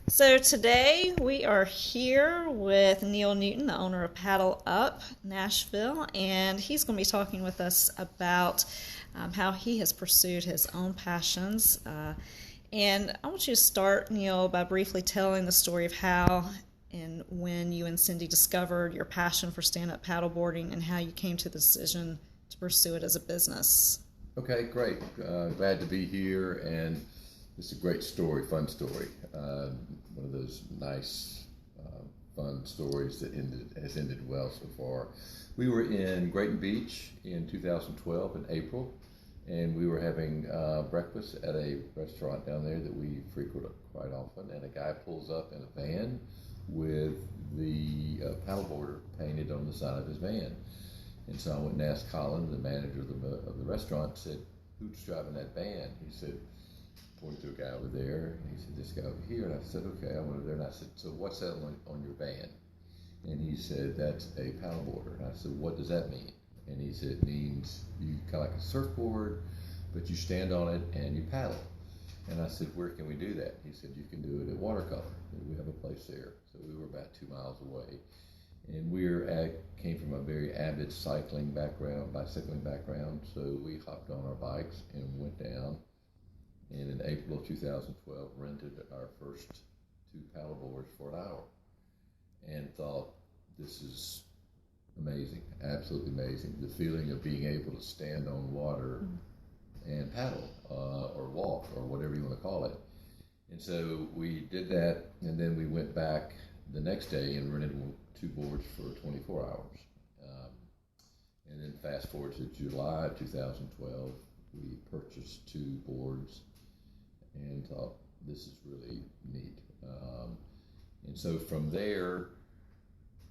So today we are here with Neil Newton, the owner of Paddle Up Nashville, and he's going to be talking with us about how he has pursued his own passions. And I want you to start, Neil, by briefly telling the story of how and when you and Cindy discovered your passion for stand-up paddleboarding and how you came to the decision to pursue it as a business. Okay, great. Glad to be here, and it's a great story, fun story. One of those nice, fun stories that has ended well so far. We were in Grayton Beach in 2012 in April, and we were having breakfast at a restaurant down there that we frequent quite often, and a guy pulls up in a van with the paddleboarder painted on the side of his van. And so I went and asked Colin, the manager of the restaurant, said, "Who's driving that van?" He said, pointed to a guy over there, and he said, "This guy over here." And I said, "Okay." I went over there and I said, "So what's that on your van?" And he said, "That's a paddleboarder." And I said, "What does that mean?" And he said, "It means you kind of like a surfboard, but you stand on it and you paddle." And I said, "Where can we do that?" He said, "You can do it at Watercolor. We have a place there." So we were about 2 miles away. And came from a very avid bicycling background, so we hopped on our bikes and went down. And in April of 2012, rented our first 2 paddleboards for an hour, and thought, this is amazing, absolutely amazing. The feeling of being able to stand on water and paddle, or walk, or whatever you want to call it. And so we did that, and then we went back the next day and rented 2 boards for 24 hours. And then fast forward to July 2012, we purchased 2 boards and thought, this is really neat. And so from there,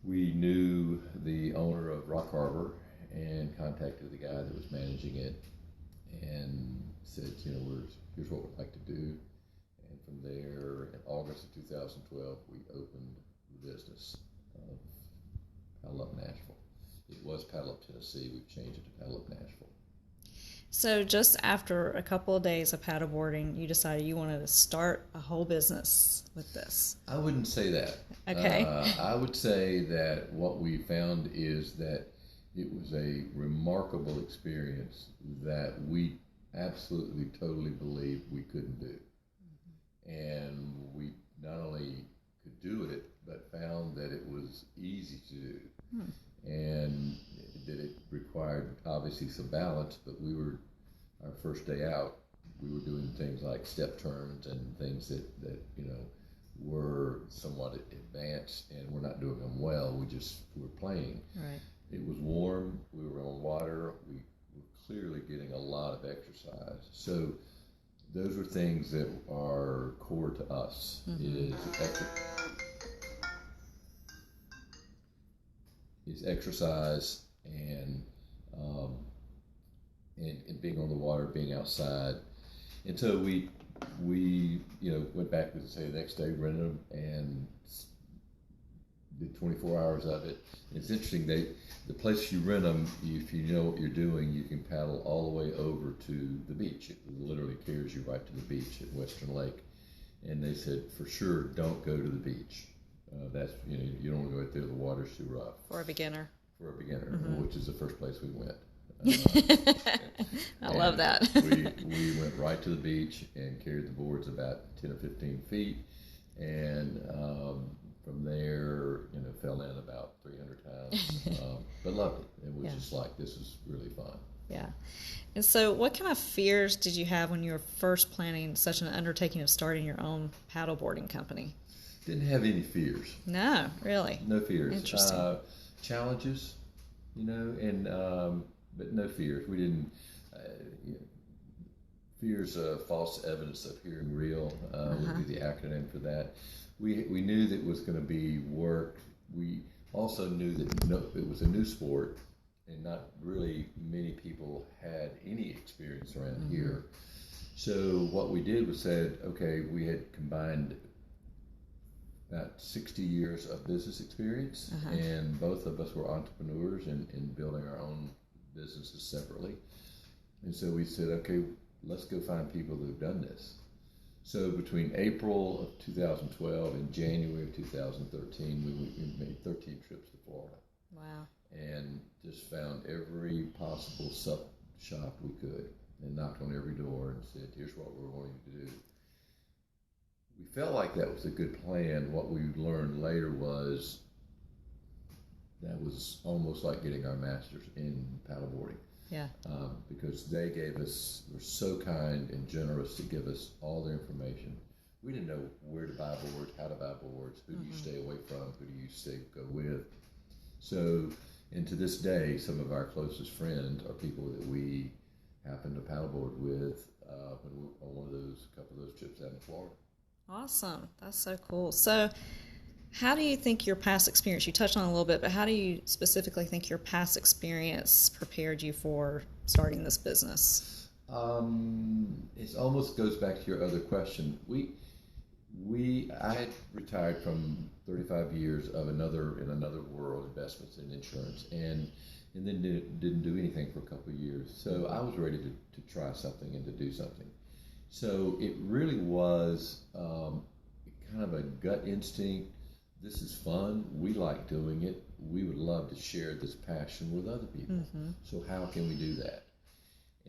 we knew the owner of Rock Harbor and contacted the guy that was managing it and said, here's what we'd like to do. And from there, in August of 2012, we opened the business of Paddle Up Nashville. It was Paddle Up Tennessee. We've changed it to Paddle Up Nashville. So just after a couple of days of paddleboarding, you decided you wanted to start a whole business with this. I wouldn't say that. Okay. I would say that what we found is that it was a remarkable experience that we absolutely, totally believed we couldn't do. And we not only could do it, but found that it was easy to do. And that it required obviously some balance, but our first day out, we were doing things like step turns and things that were somewhat advanced, and we're not doing them well. We were playing. Right. It was warm. We were on water. We were clearly getting a lot of exercise. So those are things that are core to us. Is exercise and being on the water, being outside. And so we went back, as I say, the next day, rented them and did 24 hours of it. And it's interesting, the place you rent them, if you know what you're doing, you can paddle all the way over to the beach. It literally carries you right to the beach at Western Lake. And they said, for sure, don't go to the beach. You don't want to go out there, the water's too rough. For a beginner. Which is the first place we went. I love that. we went right to the beach and carried the boards about 10 or 15 feet, and from there, fell in about 300 times, but loved it. It was just like, this is really fun. Yeah. And so what kind of fears did you have when you were first planning such an undertaking of starting your own paddleboarding company? Didn't have any fears. No, really? No fears. Interesting. Challenges, but no fears. We didn't. Fears, false evidence appearing real, would be the acronym for that. We knew that it was going to be work. We also knew that it was a new sport, and not really many people had any experience around here. So what we did was said, okay, we had combined about 60 years of business experience, and both of us were entrepreneurs in building our own businesses separately. And so we said, okay, let's go find people who've done this. So between April of 2012 and January of 2013, we made 13 trips to Florida. Wow. And just found every possible sub shop we could and knocked on every door and said, here's what we're wanting to do. We felt like that was a good plan. What we learned later was that was almost like getting our masters in paddleboarding. Yeah. Because they were so kind and generous to give us all the information. We didn't know where to buy boards, how to buy boards, who do you stay away from, who do you go with. So, and to this day, some of our closest friends are people that we happen to paddleboard with when we were on a couple of those trips out in Florida. Awesome. That's so cool. So, how do you think your past experience, you touched on it a little bit, but how do you specifically think your past experience prepared you for starting this business? It almost goes back to your other question. I had retired from 35 years of another world, investments in insurance, and then didn't do anything for a couple of years. So I was ready to try something and to do something. So it really was kind of a gut instinct. This is fun. We like doing it. We would love to share this passion with other people. Mm-hmm. So how can we do that?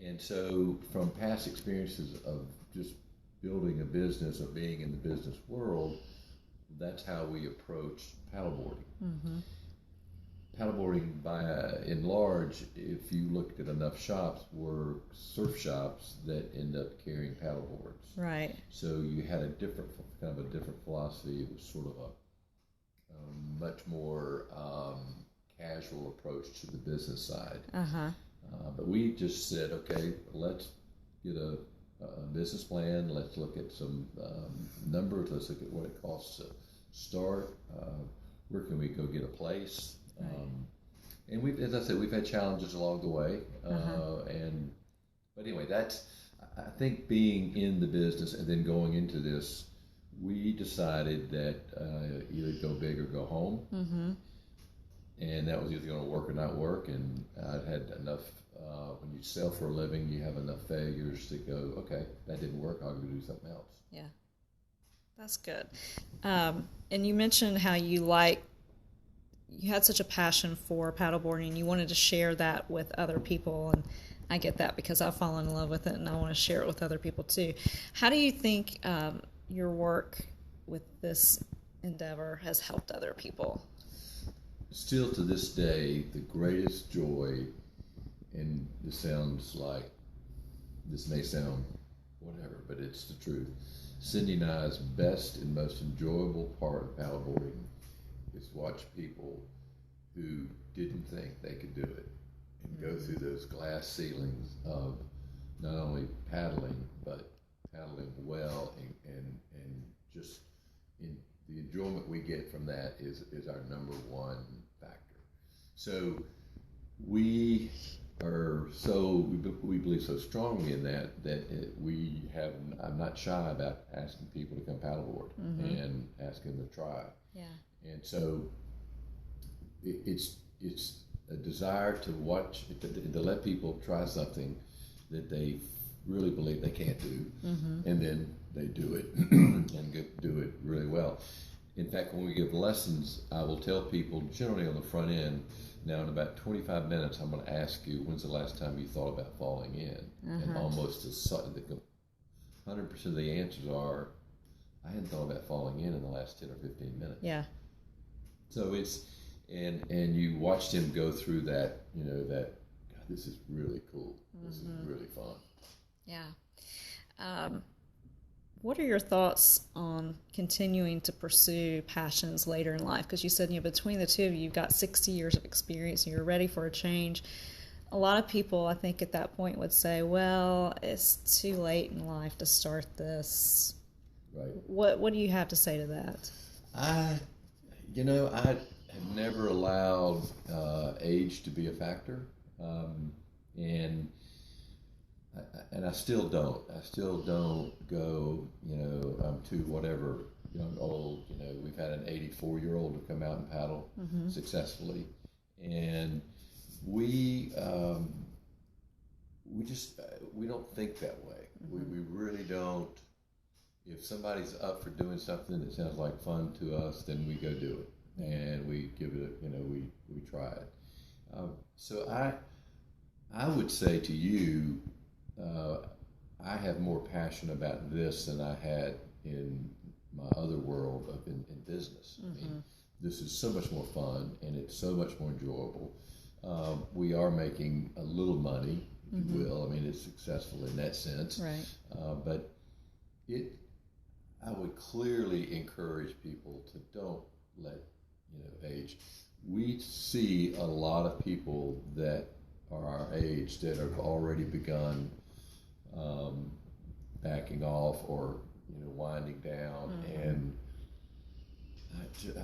And so from past experiences of just building a business or being in the business world, that's how we approach paddleboarding. Mm-hmm. Paddleboarding, in large, if you looked at enough shops, were surf shops that end up carrying paddleboards. Right. So you had a different philosophy. It was sort of a much more casual approach to the business side. Uh-huh. But we just said, okay, let's get a business plan. Let's look at some numbers. Let's look at what it costs to start. Where can we go get a place? Right. And as I said, we've had challenges along the way. But anyway, I think being in the business and then going into this, we decided that either go big or go home. Mm-hmm. And that was either going to work or not work. And I'd had enough, when you sell for a living, you have enough failures to go, okay, that didn't work, I'll go do something else. Yeah, that's good. And you mentioned how you had such a passion for paddleboarding. You wanted to share that with other people. And I get that because I've fallen in love with it and I want to share it with other people too. How do you think your work with this endeavor has helped other people? Still to this day, the greatest joy, and this may sound whatever, but it's the truth. Cindy and I's best and most enjoyable part of paddleboarding is watch people who didn't think they could do it and go through those glass ceilings of not only paddling, but paddling well and just the enjoyment we get from that is our number one factor. So we believe so strongly in that I'm not shy about asking people to come paddleboard and asking them to try. Yeah. And so it's a desire to watch, to let people try something that they really believe they can't do, and then they do it and do it really well. In fact, when we give lessons, I will tell people generally on the front end, now in about 25 minutes, I'm going to ask you, when's the last time you thought about falling in? And almost 100% of the answers are, I hadn't thought about falling in the last 10 or 15 minutes. Yeah. So it's, and you watched him go through that, God, this is really cool. This is really fun. Yeah. What are your thoughts on continuing to pursue passions later in life? Because you said, between the two of you, you've got 60 years of experience and you're ready for a change. A lot of people, I think, at that point would say, well, it's too late in life to start this. Right. What do you have to say to that? I have never allowed age to be a factor. And I still don't. I still don't go, I'm too whatever, young, old. We've had an 84-year-old to come out and paddle successfully. And we don't think that way. We really don't. if somebody's up for doing something that sounds like fun to us, then we go do it, and we give it. We try it. So I would say to you, I have more passion about this than I had in my other world in business. I mean, this is so much more fun, and it's so much more enjoyable. We are making a little money, if you will. I mean, it's successful in that sense. Right. But I would clearly encourage people to don't let age. We see a lot of people that are our age that have already begun backing off or winding down, and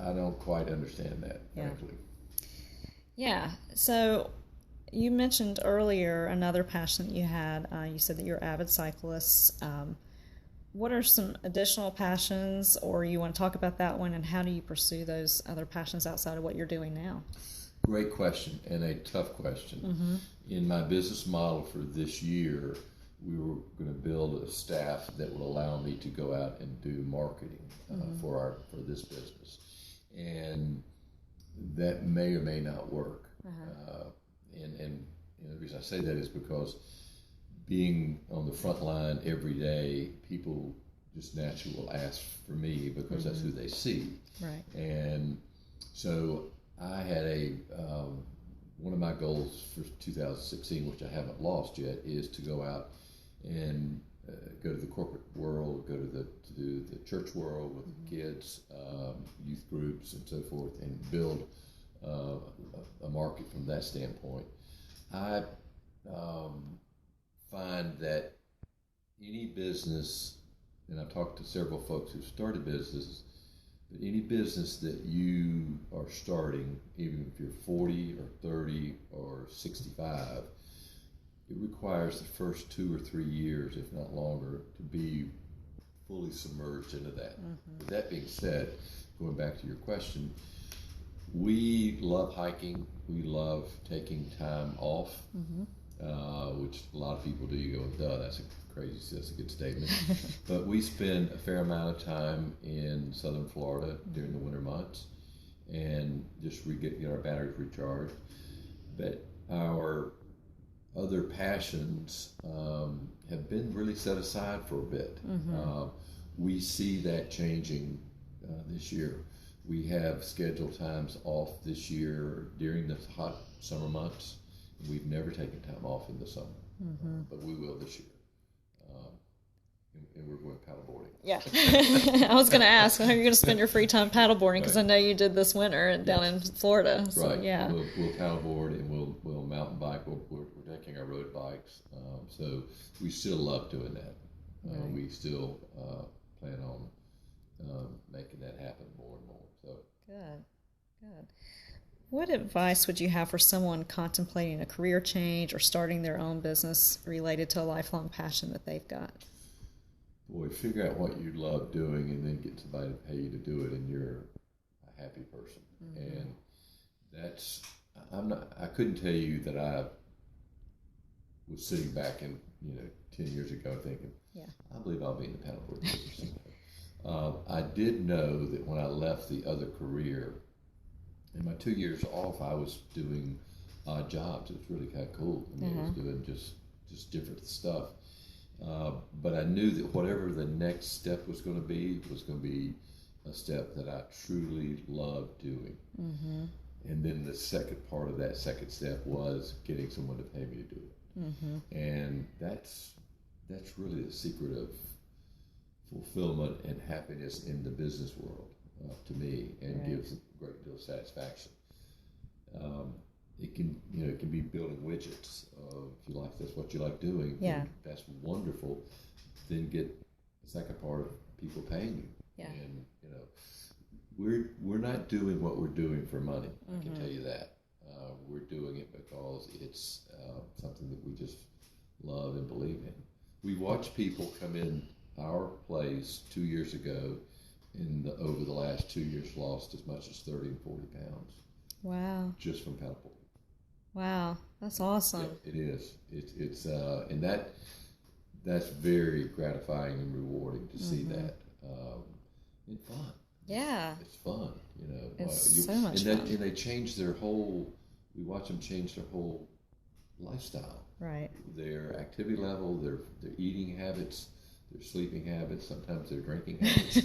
I don't quite understand that, frankly. Yeah. So you mentioned earlier another passion that you had. You said that you're avid cyclists. What are some additional passions, or you want to talk about that one, and how do you pursue those other passions outside of what you're doing now? Great question, and a tough question. In my business model for this year, we were going to build a staff that would allow me to go out and do marketing for this business, and that may or may not work. And the reason I say that is because being on the front line every day, people just naturally will ask for me because that's who they see. Right. And so I had one of my goals for 2016, which I haven't lost yet, is to go out and go to the corporate world, go to the church world with the kids, youth groups, and so forth, and build a market from that standpoint. I find that any business, and I've talked to several folks who've started businesses, but any business that you are starting, even if you're 40 or 30 or 65, it requires the first 2 or 3 years, if not longer, to be fully submerged into that. With that being said, going back to your question, we love hiking. We love taking time off, which a lot of people do. You go, duh, that's a good statement. But we spend a fair amount of time in southern Florida during the winter months and just get our batteries recharged. But our other passions have been really set aside for a bit. We see that changing this year. We have scheduled times off this year during the hot summer months. We've never taken time off in the summer, but we will this year. And we're going paddleboarding. Yeah. I was going to ask, how are you going to spend your free time paddleboarding? Because I know you did this winter down in Florida. So, right. Yeah. We'll paddleboard and we'll mountain bike. We're taking our road bikes. So we still love doing that. Right. We still plan on making that happen more and more. So Good. What advice would you have for someone contemplating a career change or starting their own business related to a lifelong passion that they've got? Boy, figure out what you love doing and then get somebody to pay you to do it, and you're a happy person. And that's, I couldn't tell you that I was sitting back and 10 years ago thinking, I believe I'll be in the paddleboard business. I did know that when I left the other career, in my 2 years off, I was doing odd jobs. It was really kind of cool. I mean, I was doing just different stuff. But I knew that whatever the next step was going to be a step that I truly loved doing. And then the second part of that second step was getting someone to pay me to do it. And that's really the secret of fulfillment and happiness in the business world to me, and gives a great deal of satisfaction. It can be building widgets. If you like, that's what you like doing. That's wonderful. Then get the second part of people paying you. And we're not doing what we're doing for money. I can tell you that. We're doing it because it's something that we just love and believe in. We watched people come in our place 2 years ago, and over the last 2 years lost as much as 30 and 40 pounds. Wow. Just from paddleboarding. Wow, that's awesome. Yeah, it is. It's and that's very gratifying and rewarding to see that. And fun. Yeah. It's fun, you know. It's so much fun. And they change their whole, we watch them change their whole lifestyle. Right. Their activity level, their eating habits, their sleeping habits, sometimes their drinking habits.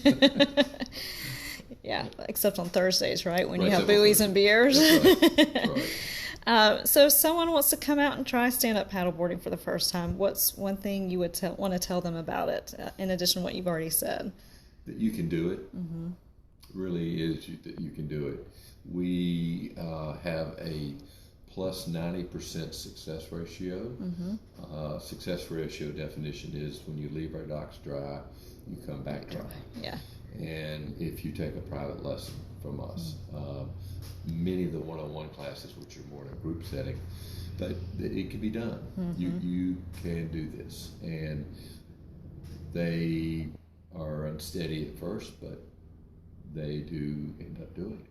Yeah, except on Thursdays, right? When you Right, have buoys and beers. That's right. So if someone wants to come out and try stand-up paddleboarding for the first time, what's one thing you would want to tell them about it, in addition to what you've already said? That you can do it. Really is that you can do it. We have a plus 90% success ratio. Success ratio definition is when you leave our docks dry, you come back dry. Yeah. And if you take a private lesson from us, many of the one-on-one classes, which are more in a group setting, but it can be done. You can do this, and they are unsteady at first, but they do end up doing it.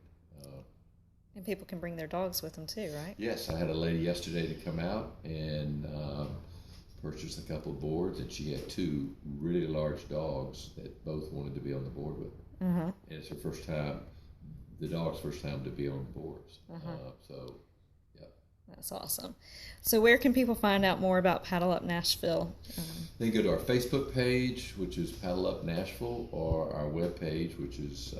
And people can bring their dogs with them too, right? Yes, I had a lady yesterday to come out and purchased a couple of boards, and she had two really large dogs that both wanted to be on the board with her. And it's her first time, the dog's first time to be on boards. So, yeah. That's awesome. So where can people find out more about Paddle Up Nashville? They can go to our Facebook page, which is Paddle Up Nashville, or our webpage, which is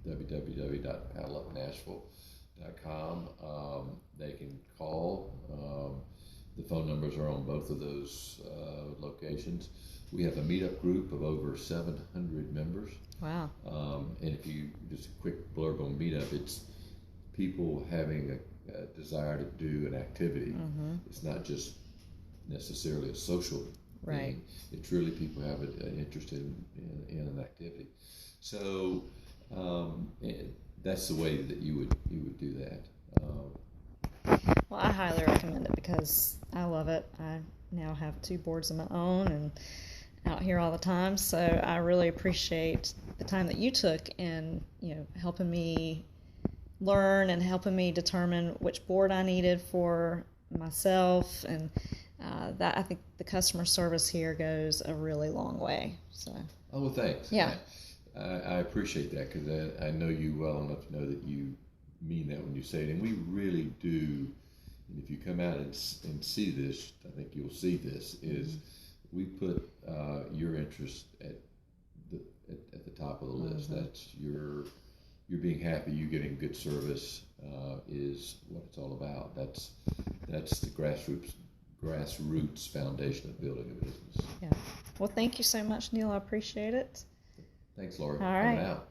www.paddleupnashville.com. They can call. The phone numbers are on both of those locations. We have a meetup group of over 700 members. Wow. And if you, just a quick blurb on meetup, it's people having a desire to do an activity. It's not just necessarily a social thing. It's really people have an interest in an activity. So that's the way that you would do that. Well, I highly recommend it because I love it. I now have two boards of my own and out here all the time. So I really appreciate the time that you took in, helping me learn and helping me determine which board I needed for myself. And that, I think the customer service here goes a really long way. So. Oh, well, thanks. Yeah. I appreciate that because I know you well enough to know that you mean that when you say it, and we really do. And if you come out and see this, I think you'll see this is we put your interest at the top of the list. That's you're being happy, you getting good service is what it's all about. That's the grassroots foundation of building a business. Yeah. Well, thank you so much, Neil. I appreciate it. Thanks, Laura, for all coming right. out.